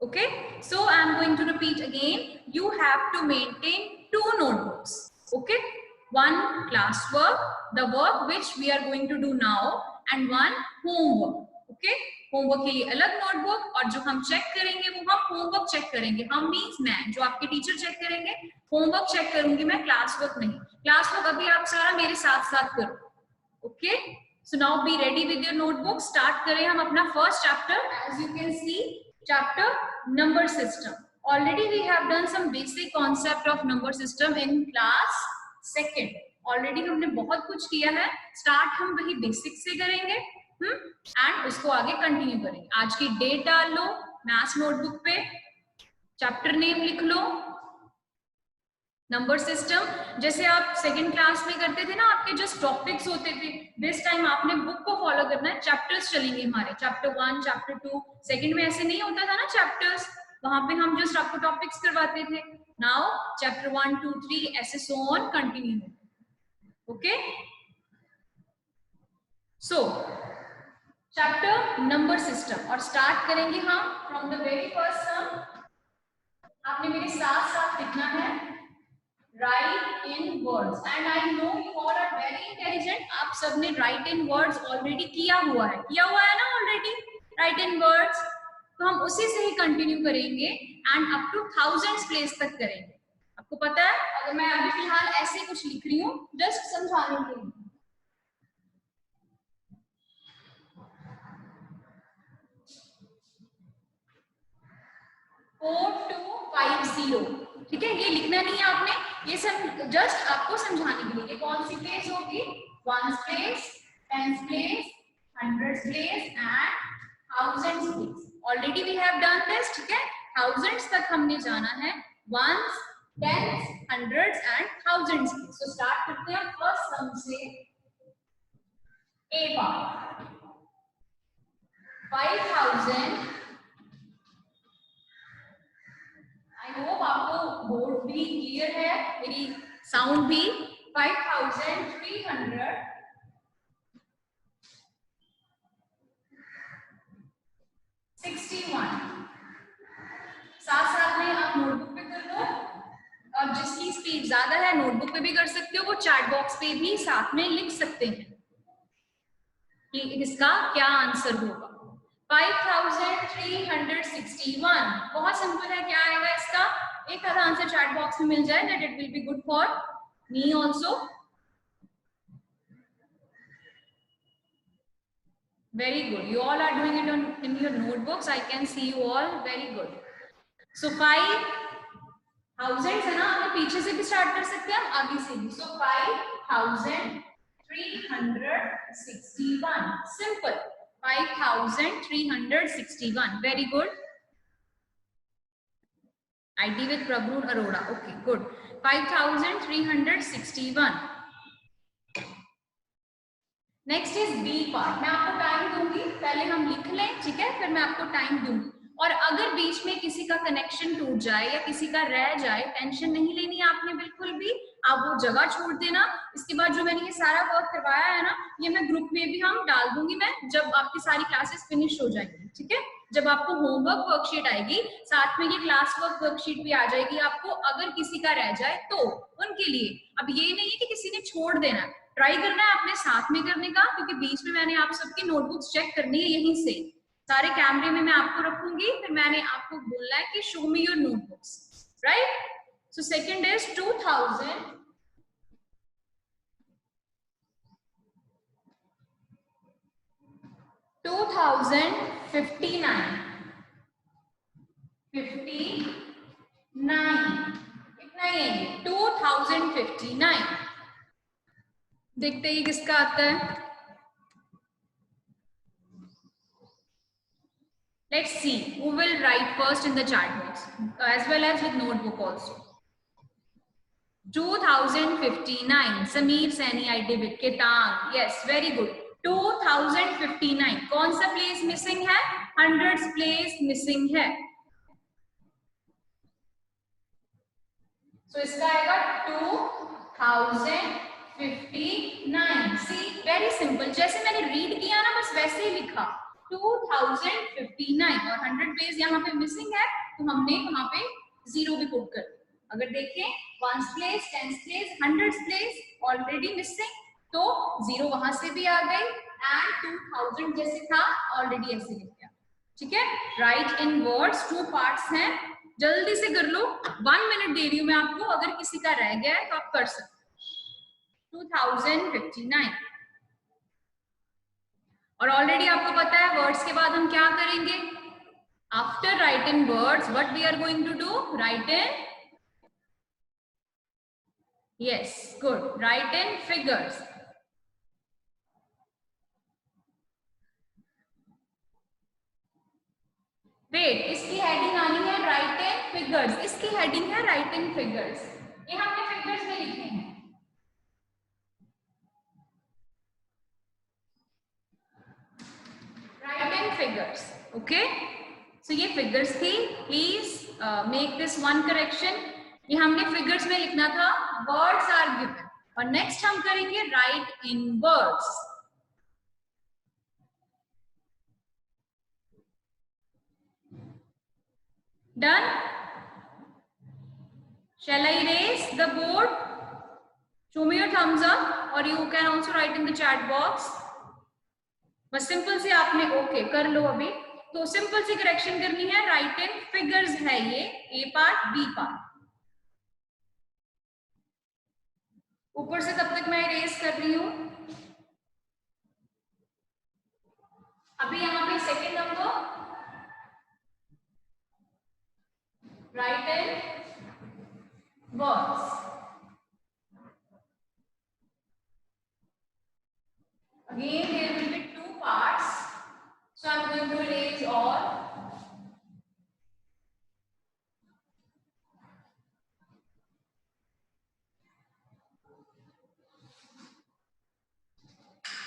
Okay, so I am going to repeat again. You have to maintain 2 notebooks. Okay, one classwork, the work which we are going to do now, and one homework. Okay, homework के लिए अलग notebook और जो हम check करेंगे वो हम homework check करेंगे. हम मीन्स मैं जो आपके टीचर चेक करेंगे, होमवर्क चेक करूंगी मैं, क्लासवर्क नहीं. क्लासवर्क अभी आप सारा मेरे साथ साथ करो. Okay, so now be ready with your notebook. Start करें हम अपना first chapter. As you can see, chapter number system. Already we have done some basic concept of number system in class second. Already हमने बहुत कुछ किया है. Start हम वही बेसिक से करेंगे एंड उसको आगे कंटिन्यू करेंगे. आज की डेट डाल लो मैथ्स नोटबुक पे, चैप्टर नेम लिख लो, नंबर सिस्टम जैसे आप सेकंड क्लास में करते थे ना, आपके जस्ट टॉपिक्स होते थे. दिस टाइम आपने बुक को फॉलो करना है. चैप्टर्स चलेंगे हमारे, चैप्टर 1, चैप्टर 2. सेकंड में ऐसे नहीं होता था ना चैप्टर्स, वहां पे हम जस्ट आपको टॉपिक्स करवाते थे. नाउ चैप्टर 1, 2, 3 ऐसे so on continue. Okay, so chapter number system और स्टार्ट करेंगे हम फ्रॉम द वेरी फर्स्ट सम. आपने मेरे साथ साथ लिखना है write in words and I know you all are very intelligent. आप सबने write in words already किया हुआ है ना already write in words. तो हम उसी से ही कंटिन्यू करेंगे and up two thousands place तक करेंगे. आपको पता है, अगर मैं अभी फिलहाल ऐसे कुछ लिख रही हूँ जस्ट समझाने के लिए, 4250, ठीक है, ये लिखना नहीं है आपने, ये सब जस्ट आपको समझाने के लिए. ये कौन सी प्लेस होगी? Ones place, tens place, hundreds place and thousands place. Already we have done this. ठीक है, थाउजेंड्स तक हमने जाना है. Ones, tens, hundreds and thousands. So start करते हैं फर्स्ट सम से. A part 5000. आई होप आपको बोर्ड भी क्लियर है, मेरी साउंड भी. 5361. साथ साथ में आप नोटबुक पे कर लो. अब जिसकी स्पीड ज्यादा है नोटबुक पे भी कर सकते हो, वो चैट बॉक्स पे भी साथ में लिख सकते हैं कि इसका क्या आंसर होगा. 5361 बहुत सिंपल है. क्या आएगा इसका? एक आधा आंसर चैट बॉक्स में मिल जाए, that it will be good for me also. Very good, you all are doing it in your notebooks. I can see you all. Very good. So 5000 है ना, हम पीछे से भी स्टार्ट कर सकते हैं, आगे से भी. सो 5361 simple. 5361. Very good. ID with Prabhu Arora. Okay, good. 5361. Next is B part. मैं आपको टाइम दूंगी, पहले हम लिख लें, ठीक है, फिर मैं आपको टाइम दूंगी. और अगर बीच में किसी का कनेक्शन टूट जाए या किसी का रह जाए, टेंशन नहीं लेनी है आपने बिल्कुल भी. आप वो जगह छोड़ देना. इसके बाद जो मैंने ये सारा वर्क करवाया है ना, ये मैं ग्रुप में भी हम डाल दूंगी मैं, जब आपकी सारी क्लासेस फिनिश हो जाएंगी. ठीक है, जब आपको होमवर्क वर्कशीट आएगी साथ में ये क्लास वर्क वर्कशीट भी आ जाएगी आपको. अगर किसी का रह जाए तो उनके लिए अब ये नहीं है कि किसी ने छोड़ देना, ट्राई करना है अपने साथ में करने का, क्योंकि बीच में मैंने आप सबकी नोटबुक्स चेक करनी है. यहीं से सारे कैमरे में मैं आपको रखूंगी, फिर मैंने आपको बोलना है कि show me your notebooks. Right. So second is 2059. 2059. देखते ही किसका आता है. Let's see who will write first in the chat box as well as with notebook also. 2059. Sameer Saini, I did it. Ketang. Yes, very good. 2059. कौन सा place missing है? Hundreds place missing है. So इसका आएगा 2059. सी very simple, जैसे मैंने read किया ना बस वैसे ही लिखा. 2059 और 100 प्लेस यहाँ पे मिसिंग है, तो हमने वहां पे 0 भी पुट कर दिया। अगर देखें 1s place, 10s place, 100s place already missing, तो 0 वहां से भी आ गई एंड 2000 जैसे था ऑलरेडी ऐसे लिख दिया। ठीक है, राइट इन वर्ड्स 2 पार्ट्स हैं, जल्दी से कर लो, 1 मिनट दे रही हूं मैं आपको, अगर किसी का रह गया है तो आप कर सकते हो। 2059 और ऑलरेडी आपको पता है वर्ड्स के बाद हम क्या करेंगे, after write in words what we are going to do, write in, yes good, write in figures. Wait, इसकी हेडिंग आनी है राइट इन फिगर्स, इसकी हेडिंग है राइट इन फिगर्स, ये हमने फिगर्स में लिखे हैं। Write in figures, okay, so ये फिगर्स थी, please make this one correction, ये हमने फिगर्स में लिखना था, वर्ड्स आर गिवन, और नेक्स्ट हम करेंगे write in words. Done? Shall I erase the board? Show me your thumbs up, or you can also write in the chat box. बस simple से आपने ओके कर लो अभी, तो सिंपल सी करेक्शन करनी है, राइट इन फिगर्स है ये, ए पार्ट बी पार्ट। ऊपर से तब तक मैं इरेज कर रही हूं। अभी यहाँ पे second number right in words, again there will be 2 parts, so I'm going to erase all.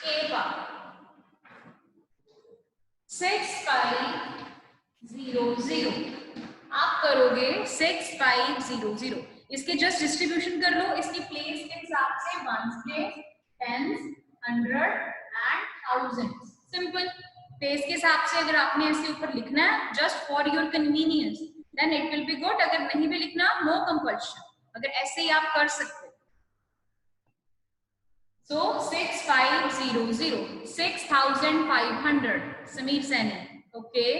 A part 6500, आप करोगे 6500, इसके जस्ट डिस्ट्रीब्यूशन कर लो, इसकी प्लेस के हिसाब से 1s place, 10s, 100 and 1000, simple place के हिसाब से अगर आपने इसके ऊपर लिखना है just for your convenience then it will be good, अगर नहीं भी लिखना नो कंपल्शन, अगर ऐसे ही आप कर सकते हो। So 6500, 6500, Sameer Saini, okay,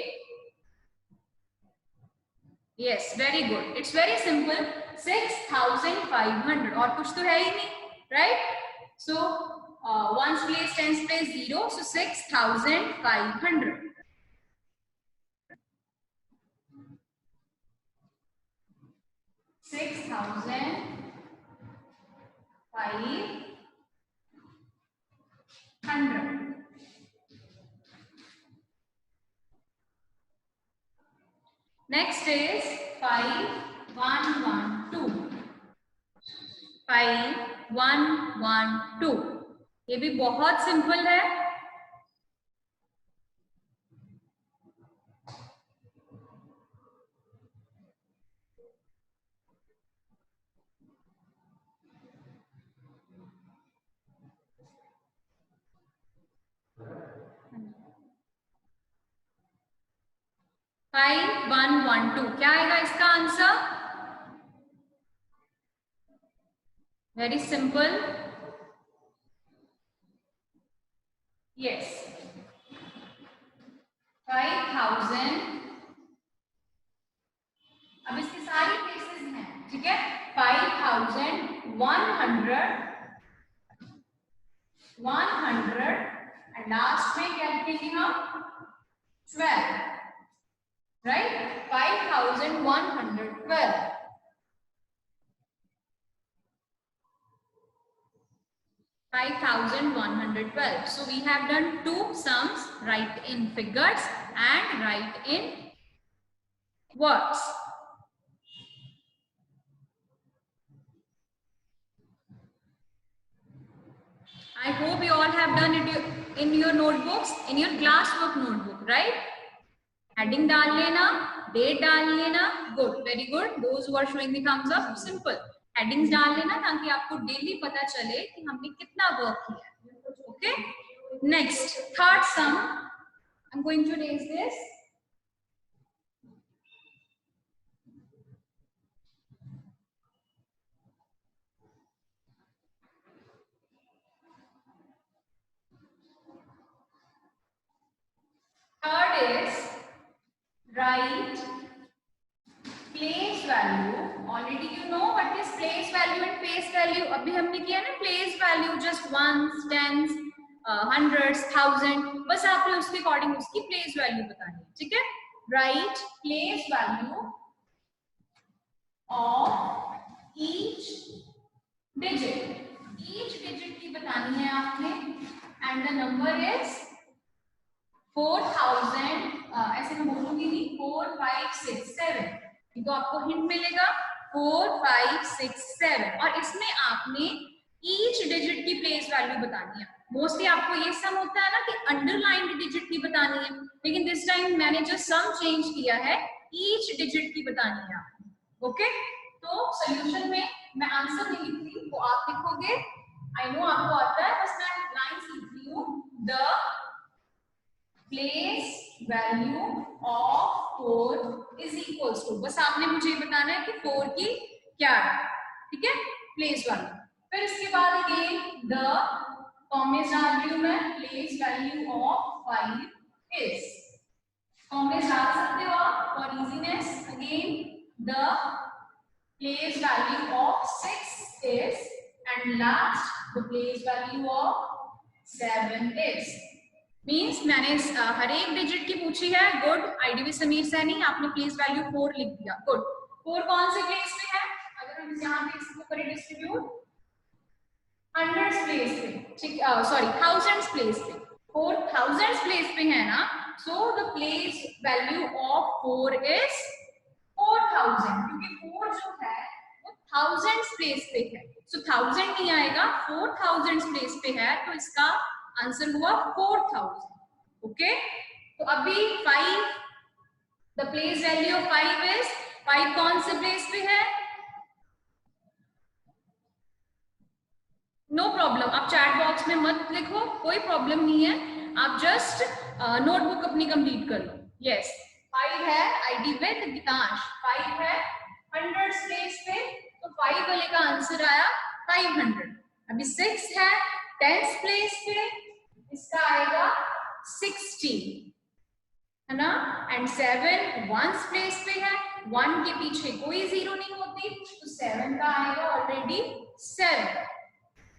yes, very good, it's very simple, 6500, और कुछ तो है ही नहीं, right? So 1s place, 10s place 0, so 6500, 6500, next is 5112, 5112, ये भी बहुत सिंपल है, फाइव वन वन टू, क्या आएगा इसका आंसर, वेरी सिंपल, यस 5000, अब इसकी सारी प्लेसेस हैं, ठीक है, 5100, 100 एंड लास्ट में क्या लिखेंगे हम, 12, right, 5112, so we have done 2 sums, write in figures and write in words. I hope you all have done it in your notebooks, in your classwork notebook, right? Heading डाल लेना, date डाल लेना, good, very good. Those who are showing the thumbs up, simple. Headings डाल लेना ताकि आपको daily पता चले कि हमने कितना वर्क किया है. Okay? Next, third sum. I'm going to erase this. Third is write place value. Already you know what is place value and face value. अभी हमने किया ना place value just ones, tens, hundreds, thousand. बस आपने उसके according उसकी place value बतानी है, ठीक है? Write place value of each digit. Each digit की बतानी है आपने, and the number is 4000. ऐसे मैं बोलूंगी नहीं, 4 5 6 7. तो आपको हिंट मिलेगा 4 5 6 7 और इसमें आपने ईच डिजिट की प्लेस वैल्यू बतानी है. मोस्टली आपको ये सम होता है ना कि अंडरलाइंड डिजिट की बतानी है, लेकिन दिस टाइम मैंने जो सम चेंज किया है ईच डिजिट की बतानी है आपको. ओके, तो सोल्यूशन में मैं आंसर नहीं लिख रही, वो आप लिखोगे. आई नो आपको आता है, बस मैं लाइंस लिख रही हूँ. The place value of 4 is equals to, बस आपने मुझे बताना है कि 4 की क्या है, ठीक है, प्लेस वैल्यू. फिर इसके बाद अगेन द कॉमेज डाल रही हूं मैं, प्लेस वैल्यू ऑफ 5 इज, कॉमेज डाल सकते हो आप for easiness. Again the place value of 6 is, and last the place value of 7 is. Means मैंने हर एक डिजिट की पूछी है. गुड. आईडीवी समीर सैनी, आपने प्लेस वैल्यू 4 लिख दिया. गुड. 4 कौन से प्लेस पे है? अगर हम यहाँ पे इसको करें डिस्ट्रीब्यूट, हंड्रेड्स प्लेस पे, ठीक, सॉरी थाउजेंड्स प्लेस पे. 4 थाउजेंड्स प्लेस पे है ना, so the place value of 4 is 4000, क्योंकि 4 जो है वो थाउजेंड्स प्लेस पे है. सो 1000 नहीं आएगा, 4000 प्लेस पे है, तो इसका आंसर हुआ 4000. ओके, तो अभी 5, the place value of 5 is, 5 कौन से प्लेस पे है? नो प्रॉब्लम, आप चैट बॉक्स में मत लिखो, कोई प्रॉब्लम नहीं है. आप जस्ट नोटबुक अपनी कंप्लीट कर लो. यस, 5 है आईडी विद गीतांश, 5 है हंड्रेड्स प्लेस पे, तो 5 वाले का आंसर आया 500. अभी 6 है टेंस प्लेस पे, इसका आएगा 60, है ना. एंड 7 वंस प्लेस पे है, 1 के पीछे कोई जीरो नहीं होती, तो 7 का आएगा ऑलरेडी 7.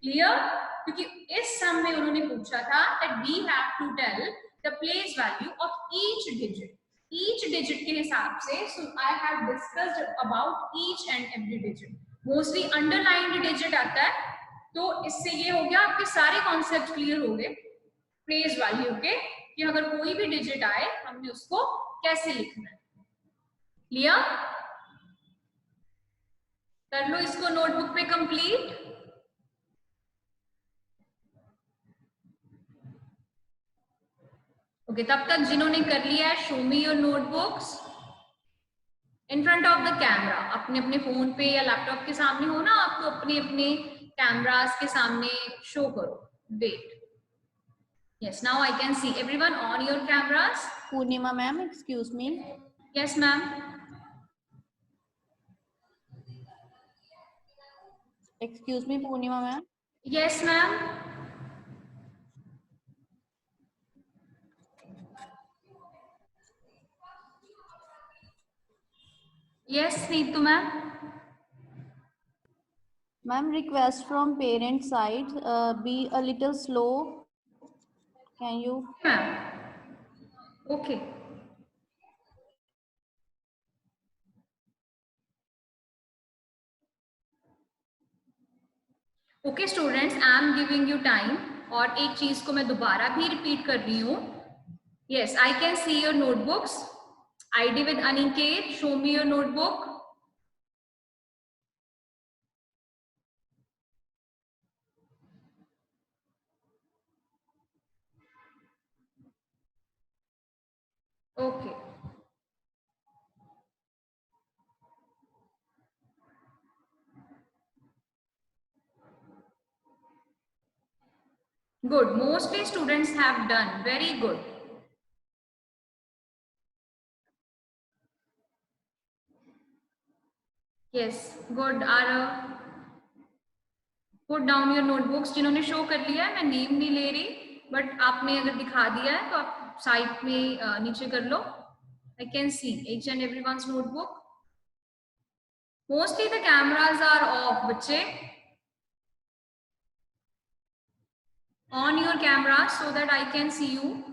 क्लियर? क्योंकि इस सम में उन्होंने पूछा था that we have to tell the place value of each digit. Each digit के हिसाब से, so I have discussed about each and every digit. Mostly underlined digit आता है, तो इससे ये हो गया आपके सारे कॉन्सेप्ट क्लियर हो गए प्लेस वैल्यू के, कि अगर कोई भी डिजिट आए हमने उसको कैसे लिखना है. क्लियर? कर लो इसको नोटबुक पे कंप्लीट. ओके, तब तक जिन्होंने कर लिया है, show me your notebooks in front of the camera. अपने अपने फोन पे या लैपटॉप के सामने हो ना आप, तो अपने अपने कैमरास के सामने शो करो. Wait, yes, now I can see everyone on your cameras. Purnima ma'am, excuse me. Yes ma'am. Excuse me, Purnima ma'am. Yes ma'am. Yes Neetu ma'am. Ma'am, request from parent side, be a little slow. Can you? Ma'am. Okay. Okay students, I am giving you time. और एक चीज को मैं दोबारा भी repeat कर रही हूँ. Yes, I can see your notebooks. ID with Aniket, show me your notebook. Okay, good. Mostly students have done very good. Yes good Aarav, put down your notebooks. जिन्होंने शो कर लिया है, मैं नेम नहीं ले रही, बट आपने अगर दिखा दिया है तो आप साइड में नीचे कर लो। I can see each and everyone's notebook. Mostly the cameras are off, बच्चे। On your camera so that I can see you.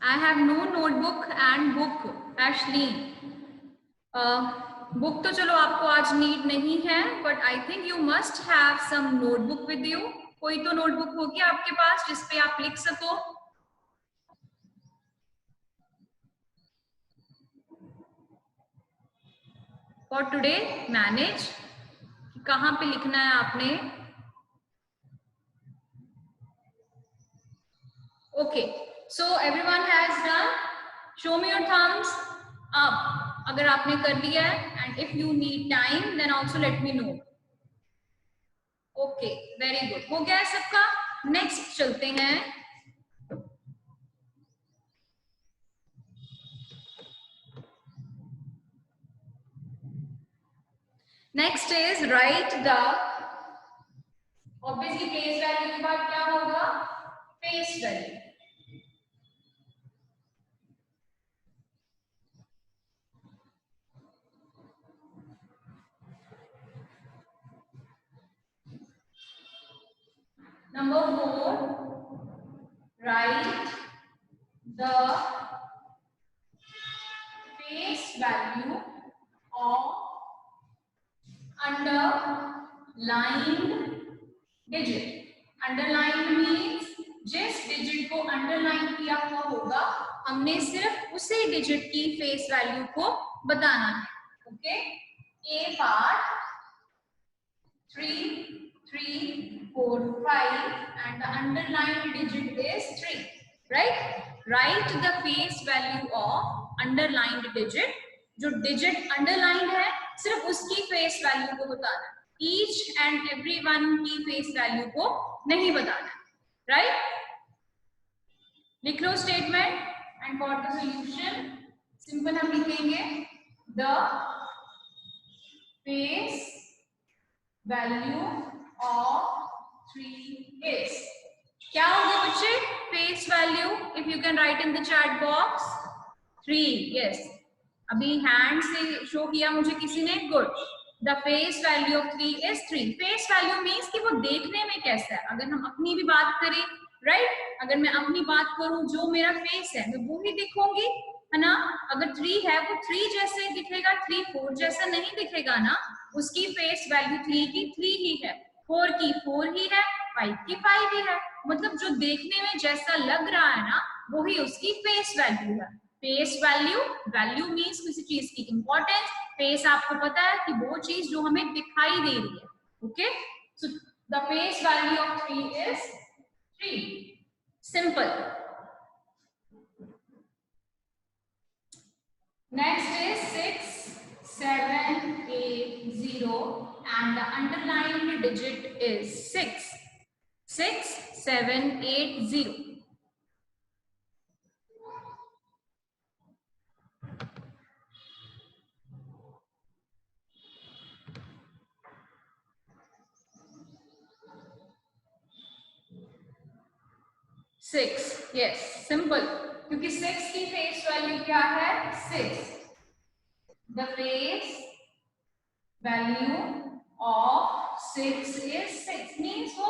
I have no notebook and book, Ashley. Book तो चलो आपको आज नीड नहीं है, but I think you must have some notebook with you. कोई तो notebook होगी आपके पास जिसपे आप लिख सको। फॉर टुडे मैनेज, कहाँ पे लिखना है आपने। Okay, so everyone has done, show me your thumbs up अगर आपने कर लिया है, and if you need time then also let me know. Okay, very good, हो गया है सबका। नेक्स्ट चलते हैं। Next is write the, obviously place value के बाद क्या होगा, face value. Number 4, write the face value of underlined digit. Underlined means जिस डिजिट को अंडरलाइन किया हुआ होगा, हमने सिर्फ उसी डिजिट की फेस वैल्यू को बताना है। Okay, A part 3, 3, 4, 5 and the underlined digit is 3, right? Write the face value of underlined digit. जो डिजिट अंडरलाइंड है सिर्फ उसकी फेस वैल्यू को बताना है, ईच एंड एवरी वन की फेस वैल्यू को नहीं बताना, राइट? लिख लो statement and for the solution simple हम लिखेंगे the face value of 3 is, क्या होगा बच्चे face value? If you can write in the chat box 3, yes, अभी हैंड से शो किया मुझे किसी ने, good. The face value of 3 is 3। Face value means कि वो देखने में कैसा है। अगर हम अपनी भी बात करें, राइट, अगर मैं अपनी बात करूं, जो मेरा फेस है मैं वो ही दिखूंगी, है ना। अगर 3 है वो 3 जैसे दिखेगा, 3 4 जैसा नहीं दिखेगा ना। उसकी फेस वैल्यू 3 की 3 ही है, 4 की 4 ही है, 5 की 5 ही है। मतलब जो देखने में जैसा लग रहा है ना, वही उसकी फेस वैल्यू है। फेस वैल्यू, वैल्यू मीन्स किसी चीज की इंपॉर्टेंस, फेस आपको पता है कि वो चीज जो हमें दिखाई दे रही है। Okay, so the face value of 3 is 3, simple. Next is 6, 7, 8, 0 and the underlined digit is 6, 6, 7, 8, 0. Six, yes, simple, क्योंकि 6 की फेस वैल्यू क्या है, 6। The face value of 6 is 6 means वो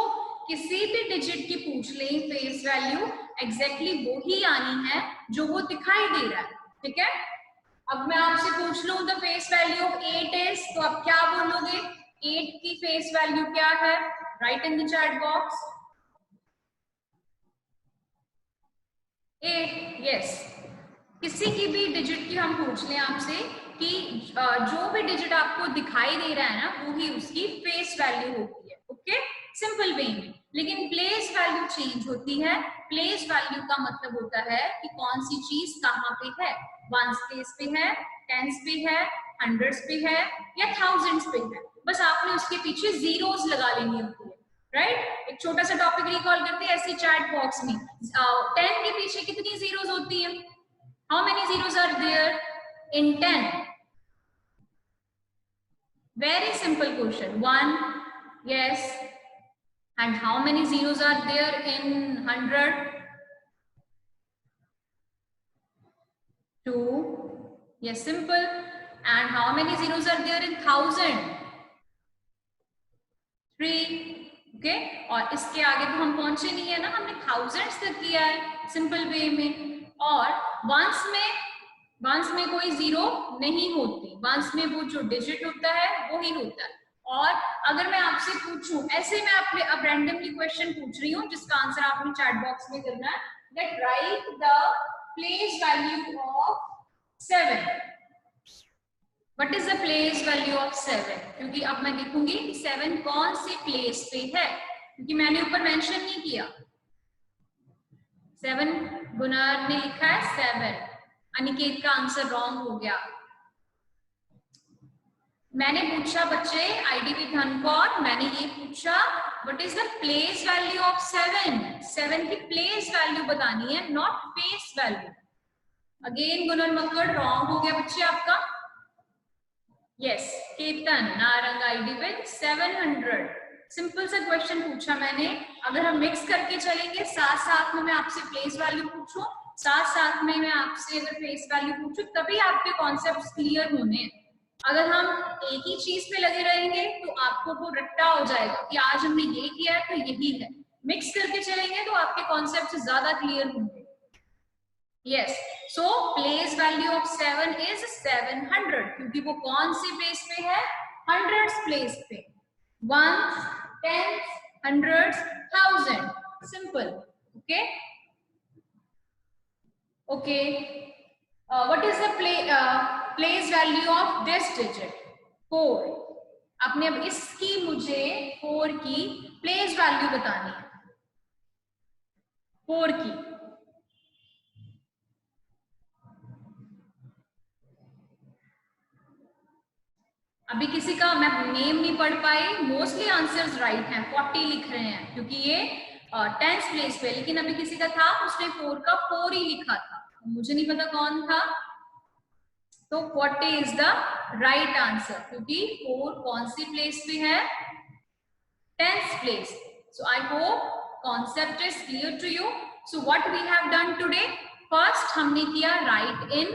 किसी भी डिजिट की पूछ लें फेस वैल्यू, एग्जैक्टली वो ही आनी है जो वो दिखाई दे रहा है, ठीक है। अब मैं आपसे पूछ लूं the face value of 8 is, तो आप क्या बोलोगे, 8 की फेस वैल्यू क्या है, write in the chat box 8, yes. किसी की भी डिजिट की हम पूछ लें आपसे कि जो भी डिजिट आपको दिखाई दे रहा है ना, वो ही उसकी फेस वैल्यू होती है। ओके, सिंपल वे में। लेकिन प्लेस वैल्यू चेंज होती है। प्लेस वैल्यू का मतलब होता है कि कौन सी चीज कहाँ पे है, वंस प्लेस पे है, टेंस पे है, हंड्रेड्स पे है या थाउजेंड्स पे है। बस आपने उसके पीछे जीरोस लगा लेनी होती है। राइट। एक छोटा सा टॉपिक रिकॉल करते हैं ऐसे चैट बॉक्स में। 10 के पीछे कितनी जीरोस होती है? How many zeros are there in 10? Very simple question. 1, yes. And how many zeros are there in 100? 2. Yes, simple. And how many zeros are there in 1000? 3. Okay, और इसके आगे तो हम पहुंचे नहीं है ना, हमने थाउजेंड्स तक किया है सिंपल वे में। और वंस में कोई जीरो नहीं होती, वंस में वो जो डिजिट होता है वो ही होता है। और अगर मैं आपसे पूछूं, ऐसे मैं आपने अब रैंडमली क्वेश्चन पूछ रही हूँ जिसका आंसर आपने चैट बॉक्स में करना है, that right the place value of 7। What is the place value of 7? क्योंकि अब मैं लिखूंगी 7 कौन सी प्लेस पे है, क्योंकि मैंने ऊपर मेंशन नहीं किया। 7 गुनार ने लिखा है 7, अनिकेत का आंसर रॉन्ग हो गया। मैंने पूछा बच्चे आईडीपी धनकौर, मैंने ये पूछा what is the place value of 7? 7 की प्लेस वैल्यू बतानी है, not face value. Again Gunar Makkar wrong हो गया बच्चे आपका। Yes, Ketan Narang ID with 700। Simple सा क्वेश्चन पूछा मैंने। अगर हम मिक्स करके चलेंगे, साथ साथ में मैं आपसे प्लेस वैल्यू पूछूं, साथ साथ में मैं आपसे अगर फेस वैल्यू पूछूं, तभी आपके कॉन्सेप्ट्स क्लियर होने हैं। अगर हम एक ही चीज पे लगे रहेंगे तो आपको वो रट्टा हो जाएगा कि आज हमने ये किया है तो यही है। मिक्स करके चलेंगे तो आपके कॉन्सेप्ट ज्यादा क्लियर होंगे। Yes, so place value of 7 is 700, क्योंकि वो कौन सी प्लेस पे है? हंड्रेड्स प्लेस पे। 1s, 10s, 100s, 1000, simple. Okay okay, what is the place value of this digit? 4। आपने अब इसकी मुझे 4 की प्लेस वैल्यू बतानी है, 4 की। अभी किसी का मैं नेम नहीं पढ़ पाई, मोस्टली आंसर्स राइट हैं, 40 लिख रहे हैं क्योंकि ये 10th प्लेस पे, लेकिन अभी किसी का था उसने 4 का 4 ही लिखा था, मुझे नहीं पता कौन था। तो 40 इज द राइट आंसर, क्योंकि 4 कौन सी प्लेस पे है? 10th place. So I hope concept is clear to you. So what we have done today, first हमने किया राइट इन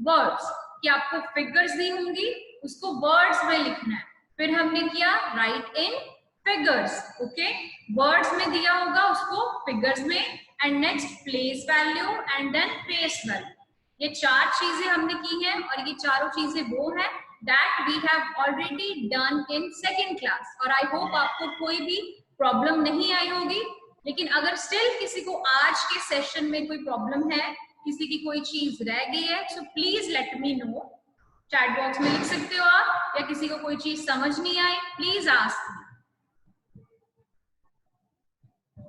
वर्ड्स, कि आपको फिगर्स दी होंगी उसको वर्ड्स में लिखना है। फिर हमने किया write in figures, okay, words में दिया होगा उसको फिगर्स में, and next place value and then face value. ये 4 चीजें हमने की हैं, और ये चारों चीजें वो हैं that we have already done in second class. और आई होप आपको कोई भी प्रॉब्लम नहीं आई होगी, लेकिन अगर स्टिल किसी को आज के सेशन में कोई प्रॉब्लम है, किसी की कोई चीज रह गई है, so please let me no. Chat box में लिख सकते हो आप, या किसी को कोई चीज समझ नहीं आई, please ask me.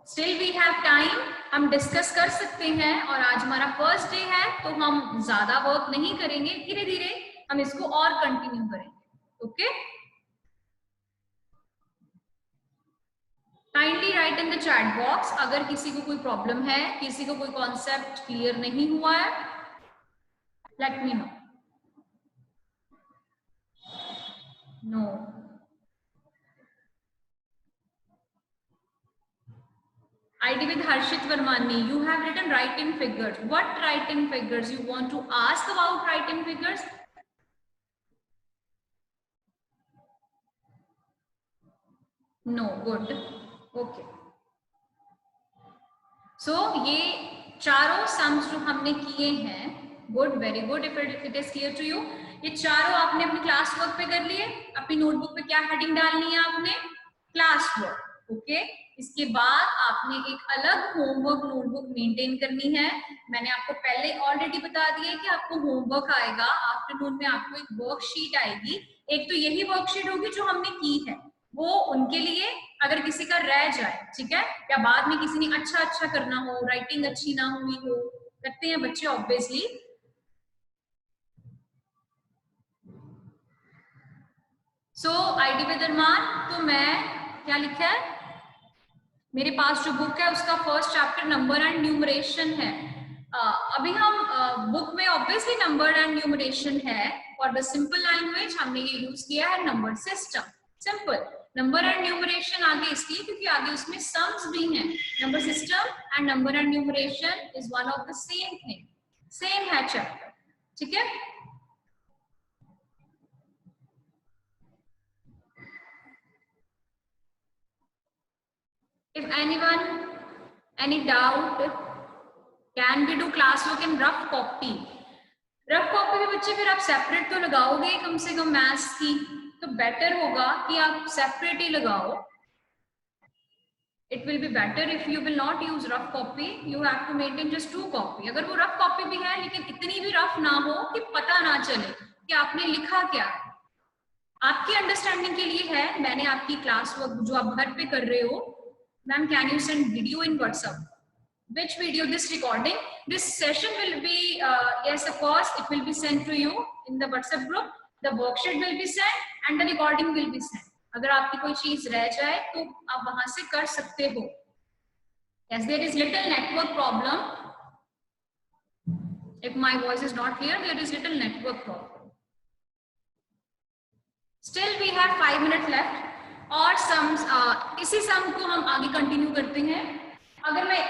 Still we have time, हम डिस्कस कर सकते हैं। और आज हमारा फर्स्ट डे है तो हम ज्यादा वर्क नहीं करेंगे, धीरे धीरे हम इसको और कंटिन्यू करेंगे। Okay, kindly right in the chat box अगर किसी को कोई प्रॉब्लम है, किसी को कोई कॉन्सेप्ट क्लियर नहीं हुआ है, let me know. No, ID with Harshit Varmani, you have written write in figures. What write in figures? You want to ask about write in figures? No, good. Okay. So ये चारों sums जो हमने किए हैं, good, very good, if it is clear to you. ये चारों आपने अपने क्लास वर्क पे कर लिए। अपनी नोटबुक पे क्या हेडिंग डालनी है आपने? Class work. ओके, इसके बाद आपने एक अलग होमवर्क नोटबुक मेंटेन करनी है। मैंने आपको पहले ऑलरेडी बता दिया कि आपको होमवर्क आएगा, आफ्टरनून में आपको एक वर्कशीट आएगी। एक तो यही वर्कशीट होगी जो हमने की है, वो उनके लिए अगर किसी का रह जाए, ठीक है, या बाद में किसी ने अच्छा करना हो, राइटिंग अच्छी ना हुई हो, करते हैं बच्चे ऑब्वियसली। सो आईडी विद अरमान, तो मैं क्या लिखा है? मेरे पास जो बुक है उसका first chapter number and numeration है। अभी हम बुक में ऑब्वियसली नंबर एंड न्यूमरेशन है, और द सिंपल लैंग्वेज हमने ये यूज किया है number system. Simple number and numeration आगे इसलिए क्योंकि आगे उसमें सम्स भी हैं। Number system and number and numeration is one of the same thing, same है चैप्टर, ठीक है। If anyone any doubt, can we do classwork in rough copy? Rough copy में बच्चे फिर आप सेपरेट तो लगाओगे कम से कम मैथ्स की, तो बेटर होगा कि आप सेपरेट ही लगाओ। It will be better if you will not use rough copy. You have to maintain just 2 copy. अगर वो रफ कॉपी भी है लेकिन इतनी भी रफ ना हो कि पता ना चले कि आपने लिखा क्या है। आपकी अंडरस्टैंडिंग के लिए है, मैंने आपकी क्लास वर्क जो आप घर पे कर रहे हो, ma'am can you send video in WhatsApp? Which video? This recording, this session will be yes of course it will be sent to you in the WhatsApp group. The worksheet will be sent and the recording will be sent. अगर आपकी कोई चीज रह जाए तो आप वहां से कर सकते हो। Yes, there is little network problem. If my voice is not clear, there is little network problem. Still we have 5 minutes left. और sums, इसी sum को हम आगे कंटिन्यू करते हैं। अगर मैं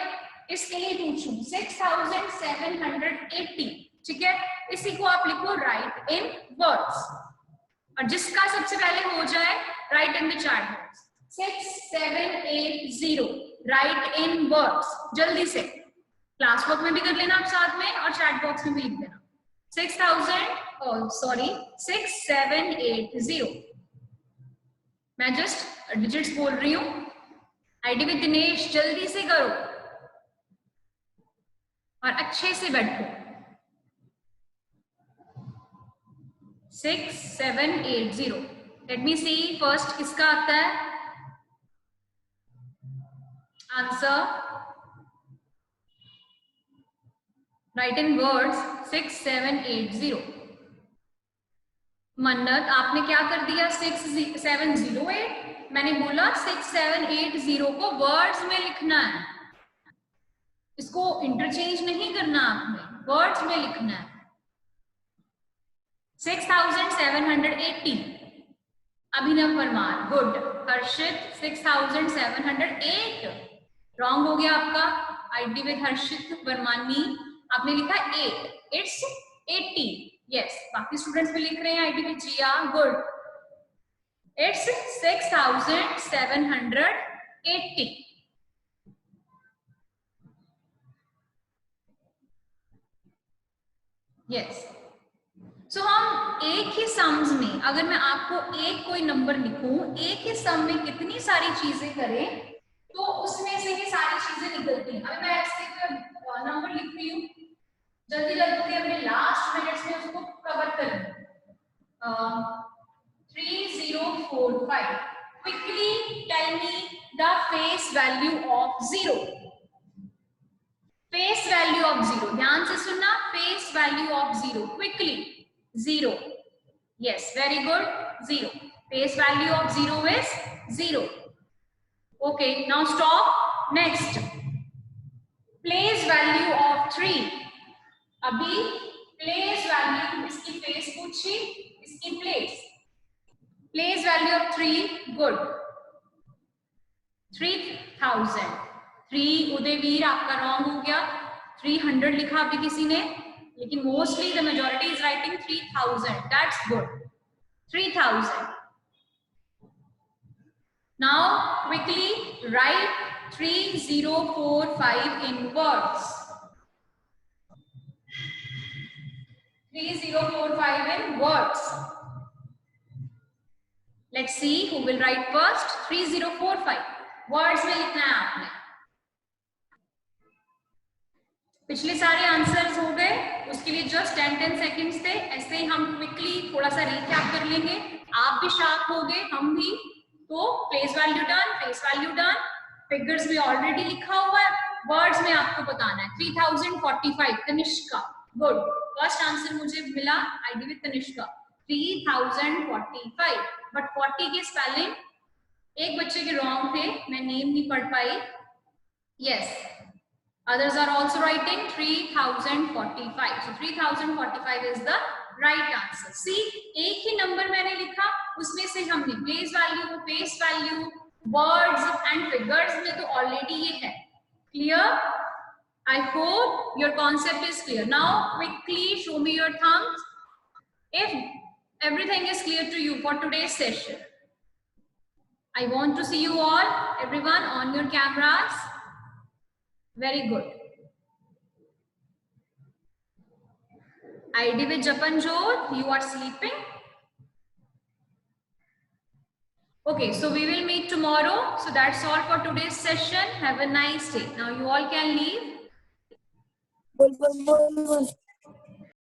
इसके लिए पूछूं 6780, ठीक है, इसी को आप लिखो राइट इन वर्ड्स, और जिसका सबसे पहले हो जाए right in the chat box. 6780 right in words, जल्दी से क्लास वर्क में भी कर लेना आप साथ में और चैट बॉक्स में भी लिख देना 6780। मैं जस्ट डिजिट्स बोल रही हूं। आईडी विद दिनेश, जल्दी से करो और अच्छे से बैठो। 6780। लेट मी सी फर्स्ट किसका आता है आंसर। Right in words 6780। मन्नत आपने क्या कर दिया 6708। मैंने बोला 6780 को वर्ड्स में लिखना है, इसको इंटरचेंज नहीं करना, आपने वर्ड्स में लिखना है। 6780। अभिनव परमार, गुड। हर्षित 6708। रॉन्ग हो गया आपका। आईडी विद हर्षित वर्मानी, आपने लिखा 8, इट्स 80। यस, बाकी स्टूडेंट्स भी लिख रहे हैं ID with Jiya, good. It's 6780। Yes, so हम एक ही सम्स में, अगर मैं आपको एक कोई नंबर लिखूं, एक ही सम में कितनी सारी चीजें करें तो उसमें से ही सारी चीजें निकलती हैं। अभी मैं ऐसे नंबर लिख रही हूँ, जल्दी जल्दी अपने लास्ट मिनट्स में उसको कवर कर लूं। 3045। Quickly tell me the face value of 0। Face value of 0, ध्यान से सुनना, face value of 0 quickly. 0, yes, very good, 0. Face value of 0 is 0. Okay, now stop. Next, place value of 3. अभी place value, इसकी face पूछी, इसकी place value of 3, good, 3000। 3 Udayveer आपका wrong हो गया, 300 लिखा अभी किसी ने, लेकिन mostly the majority is writing 3000। That's good, 3000। Now quickly right 3045 in words. 3045 in words. Let's see who will write first. 3045 words में लिखना है आपने। पिछले सारे आंसर्स हो गए, उसके लिए जस्ट 10 सेकेंड्स थे। ऐसे ही हम क्विकली थोड़ा सा रिकैप कर लेंगे। आप भी शार्प हो गए, हम भी। तो place value done, face value done, figures में ऑलरेडी लिखा हुआ है, वर्ड्स में आपको बताना है। 3045 तनिष्का, गुड, फर्स्ट आंसर मुझे मिला आईडी विद तनिष्का 3045। बट 40 के स्पेलिंग एक बच्चे के रॉन्ग थे, मैं नेम नहीं पढ़ पाई, Yes. Others are also writing 3045. So 3045 is the right answer. See, एक ही number मैंने लिखा, उसमें से हमने place value, face value, words and figures में तो already ये है. Clear? I hope your concept is clear. Now quickly show me your thumbs if everything is clear to you for today's session. I want to see you all, everyone, on your cameras. Very good. ID with Japanjot, you are sleeping. Okay, so we will meet tomorrow. So that's all for today's session. Have a nice day. Now you all can leave.